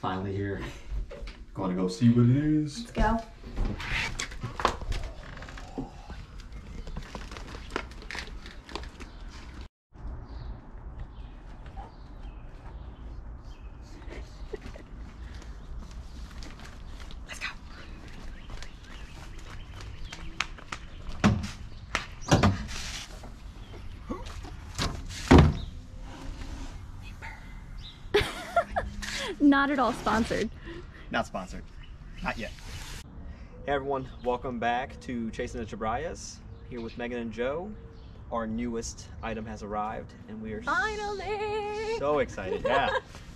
finally here. Gonna go see what it is. Let's go. Let's go. Not at all sponsored. Not sponsored. Not yet. Hey everyone, welcome back to Chasing the Cabrajas. Here with Megan and Joe. Our newest item has arrived and we are Finally! so excited. Yeah,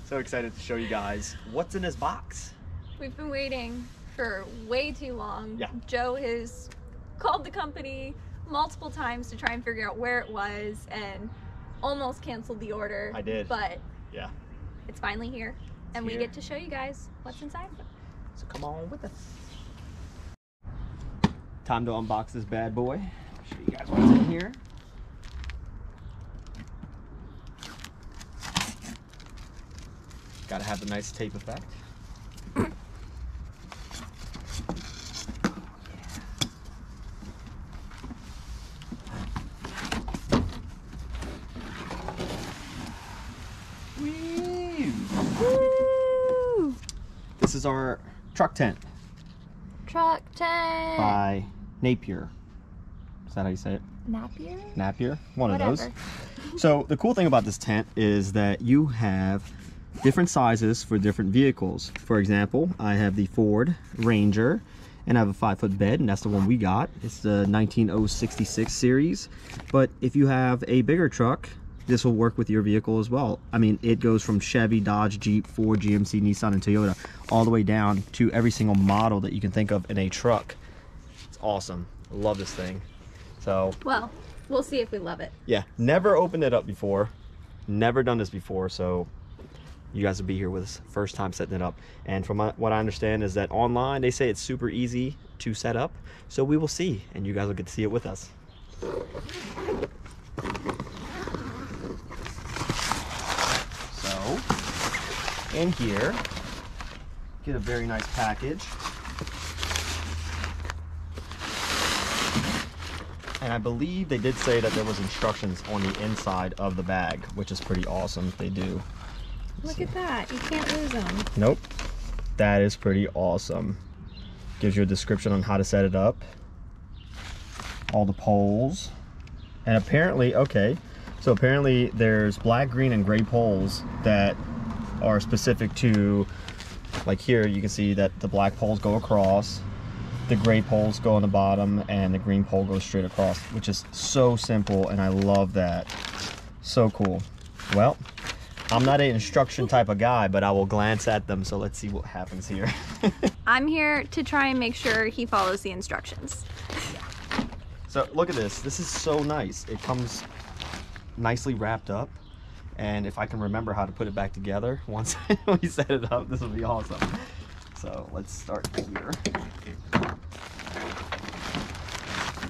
so excited to show you guys what's in this box. We've been waiting for way too long. Yeah. Joe has called the company multiple times to try and figure out where it was and almost canceled the order. I did. But yeah, it's finally here and we here. get to show you guys what's inside. So come on with us. Time to unbox this bad boy. Show you guys what's in here. Gotta have the nice tape effect. Woo! This is our truck tent Truck tent. by Napier. Is that how you say it? Napier? Napier? One of Whatever. those. So the cool thing about this tent is that you have different sizes for different vehicles. For example, I have the Ford Ranger and I have a 5-foot bed, and that's the one we got. It's the 19066 series. But if you have a bigger truck, this will work with your vehicle as well. I mean, it goes from Chevy, Dodge, Jeep, Ford, GMC, Nissan, and Toyota, all the way down to every single model that you can think of in a truck. It's awesome. I love this thing. So, Well, we'll see if we love it. yeah, never opened it up before. Never done this before, so you guys will be here with us first time setting it up. And from what I understand is that online, they say it's super easy to set up. So we will see, and you guys will get to see it with us. So, in here, get a very nice package. And I believe they did say that there was instructions on the inside of the bag, which is pretty awesome. They do. Look at that. You can't lose them. Nope. That is pretty awesome. Gives you a description on how to set it up. All the poles. And apparently, okay, so apparently there's black, green, and gray poles that are specific to, like here, you can see that the black poles go across, the gray poles go on the bottom, and the green pole goes straight across, which is so simple, and I love that. So cool. Well, I'm not an instruction type of guy, but I will glance at them, so let's see what happens here. I'm here to try and make sure he follows the instructions. So look at this. This is so nice. It comes nicely wrapped up, and if I can remember how to put it back together once we set it up, this will be awesome. So let's start here.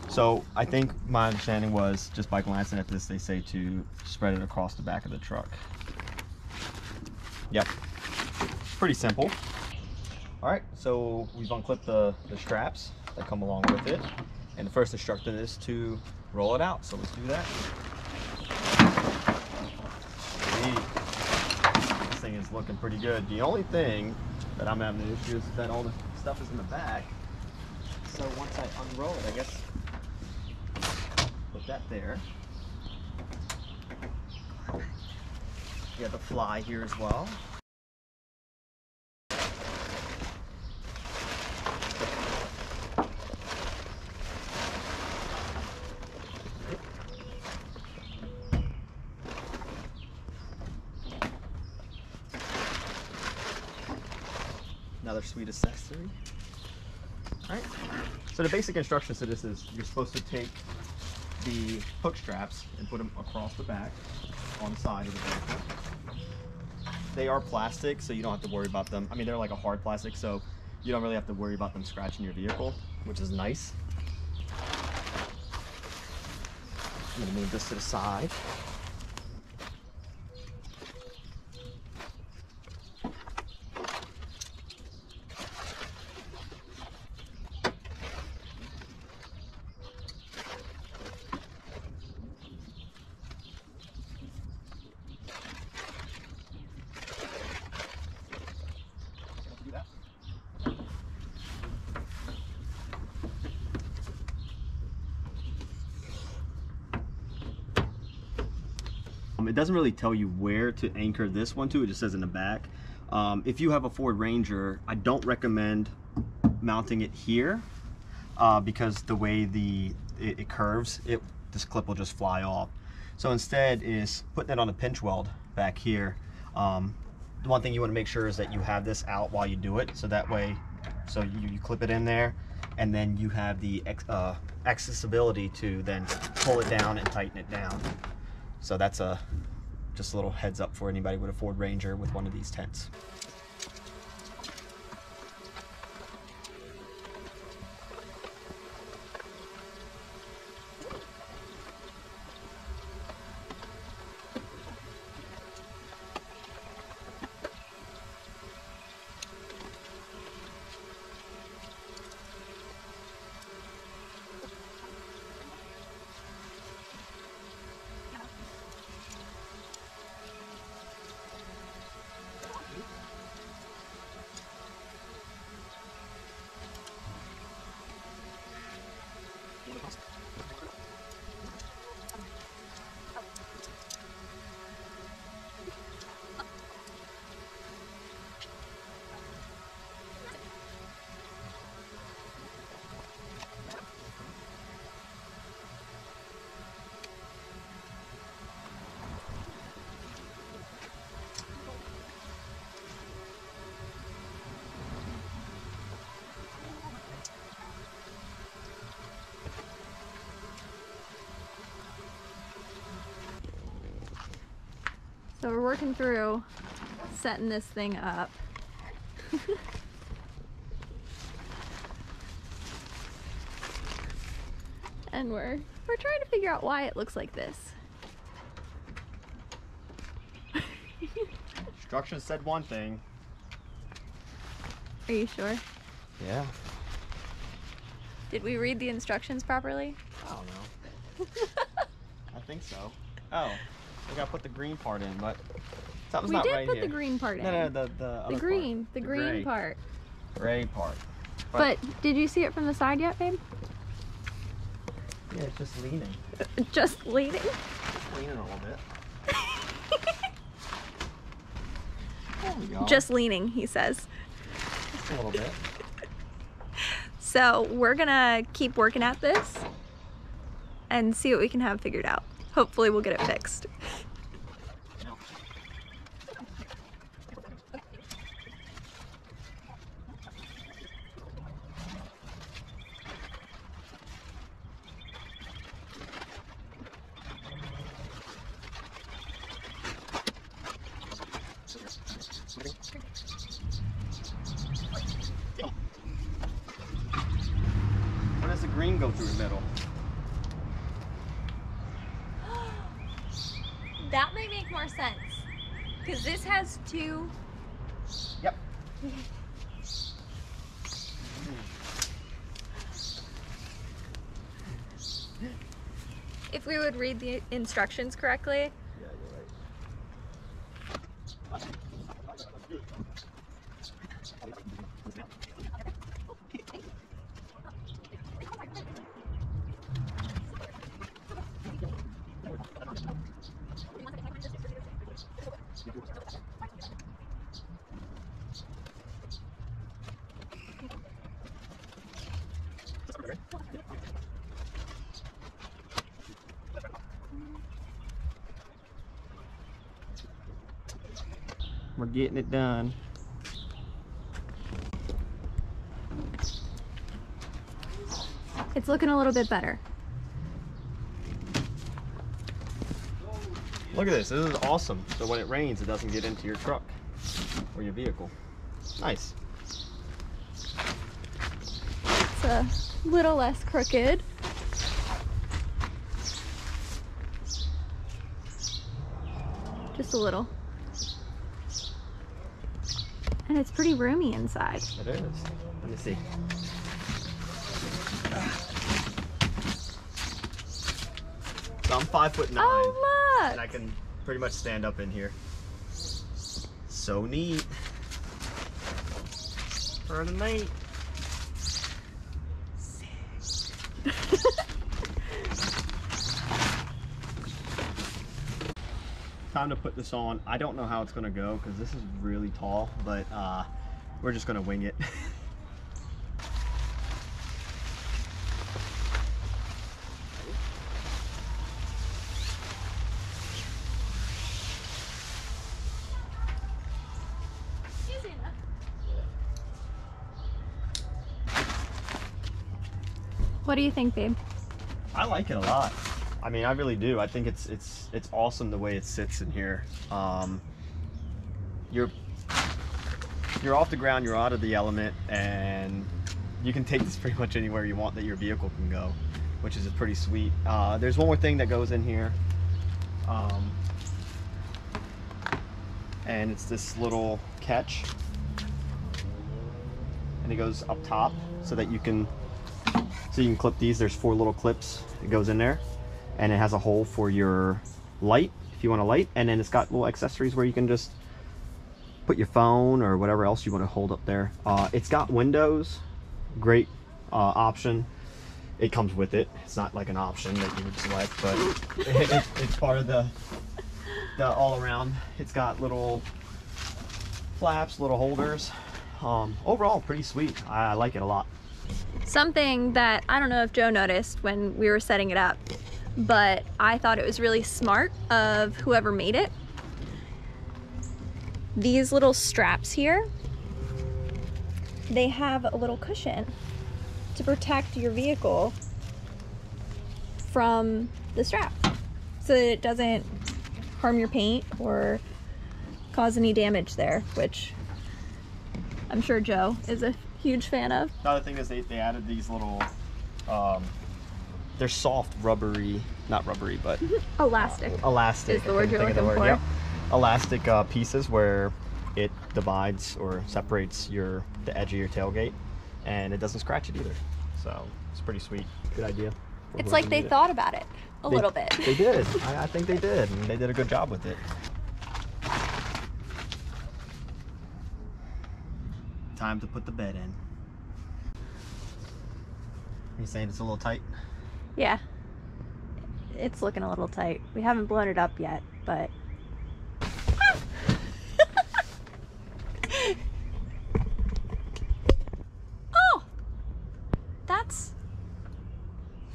So I think my understanding was, just by glancing at this, they say to spread it across the back of the truck. Yep, pretty simple. All right, so we've unclipped the straps that come along with it. And the first instruction is to roll it out. So let's do that. Sweet. This thing is looking pretty good. The only thing that I'm having an issue is that all the stuff is in the back. So once I unroll it, I guess, put that there. You have the fly here as well. Another sweet accessory. All right. So the basic instructions to this is you're supposed to take the hook straps and put them across the back on the side of the vehicle. They are plastic, so you don't have to worry about them. I mean, they're like a hard plastic, so you don't really have to worry about them scratching your vehicle, which is nice. I'm gonna move this to the side. It doesn't really tell you where to anchor this one to. It just says in the back. If you have a Ford Ranger, I don't recommend mounting it here because the way it curves, this clip will just fly off. So instead is putting it on a pinch weld back here. The one thing you want to make sure is that you have this out while you do it, so that way, so you clip it in there, and then you have the accessibility to then pull it down and tighten it down. So that's just a little heads up for anybody with a Ford Ranger with one of these tents. So we're working through setting this thing up. And we're trying to figure out why it looks like this. Instructions said one thing. Are you sure? Yeah. Did we read the instructions properly? I don't know. I think so. Oh, we gotta put the green part in, but something's not right here. We did put the green part in. No, the other green, part. the green part. Gray part. But did you see it from the side yet, babe? Yeah, it's just leaning. Just leaning? Just leaning a little bit. There we go. Just leaning, he says. Just a little bit. So we're gonna keep working at this and see what we can have figured out. Hopefully we'll get it fixed. Where does the green go through the middle? That might make more sense, because this has two. Yep. If we would read the instructions correctly. Yeah, you're right. We're getting it done. It's looking a little bit better. Look at this. This is awesome. So when it rains, it doesn't get into your truck or your vehicle. Nice. It's a little less crooked. Just a little. And it's pretty roomy inside. It is. Let me see. So I'm 5'9". Oh, look! And I can pretty much stand up in here. So neat. For the night. time to put this on. I don't know how it's gonna go because this is really tall, but we're just gonna wing it. Easy enough. What do you think, babe? I like it a lot. I mean, I really do. I think it's awesome the way it sits in here. You're off the ground, you're out of the element, and you can take this pretty much anywhere you want that your vehicle can go, which is pretty sweet. There's one more thing that goes in here, and it's this little catch, and it goes up top so that you can clip these. There's 4 little clips. It goes in there, and it has a hole for your light if you want to light, and then it's got little accessories where you can just put your phone or whatever else you want to hold up there. It's got windows, great option. It comes with it. It's not like an option that you would select, but it's part of the all around. It's got little flaps, little holders. Overall, pretty sweet. I like it a lot. Something that I don't know if Joe noticed when we were setting it up, but I thought it was really smart of whoever made it. These little straps here, they have a little cushion to protect your vehicle from the strap so that it doesn't harm your paint or cause any damage there, which I'm sure Joe is a huge fan of. The other thing is they added these little, they're soft rubbery, not rubbery, but Elastic. Elastic is the word you're looking for. Yep. Elastic pieces where it divides or separates the edge of your tailgate, and it doesn't scratch it either. So it's pretty sweet. Good idea. It's like they thought about it a little bit. They did. I think they did, and they did a good job with it. Time to put the bed in. You saying it's a little tight? Yeah, it's looking a little tight. We haven't blown it up yet, but oh, that's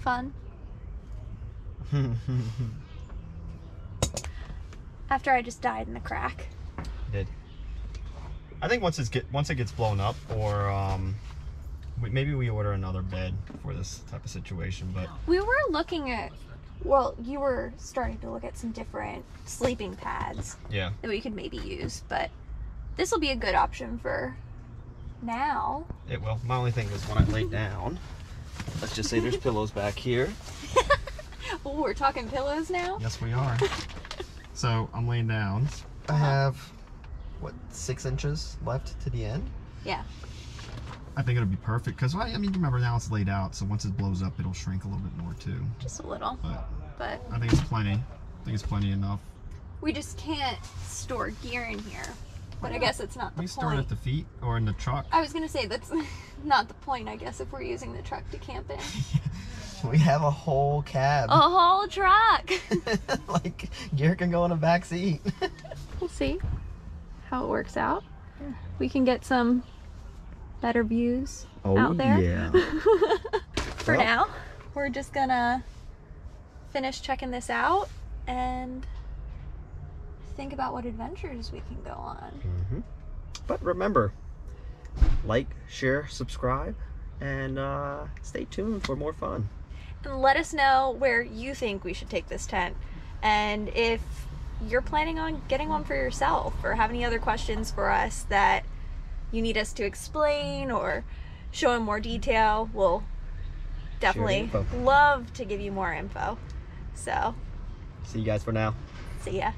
fun. After I just died in the crack. Did. I think once it gets blown up, or maybe we order another bed for this type of situation. But we were looking at, well, you were starting to look at some different sleeping pads. Yeah. That we could maybe use, but this will be a good option for now. It will. My only thing is when I lay down, let's just say there's pillows back here. Oh, we're talking pillows now? Yes, we are. So I'm laying down. I have, what, 6 inches left to the end? Yeah. I think it'll be perfect because, I mean, remember now it's laid out, so once it blows up, it'll shrink a little bit more too. Just a little. But I think it's plenty. I think it's plenty enough. We just can't store gear in here. But I guess it's not the point. We store it at the feet or in the truck. I was going to say that's not the point, I guess, if we're using the truck to camp in. We have a whole cab. A whole truck! Like, gear can go in the back seat. We'll see how it works out. We can get some better views out there. Yeah. For now, we're just gonna finish checking this out and think about what adventures we can go on. Mm-hmm. But remember, like, share, subscribe, and stay tuned for more fun. And let us know where you think we should take this tent, and if you're planning on getting one for yourself or have any other questions for us that you need us to explain or show in more detail, we'll definitely love to give you more info. So see you guys for now. see ya.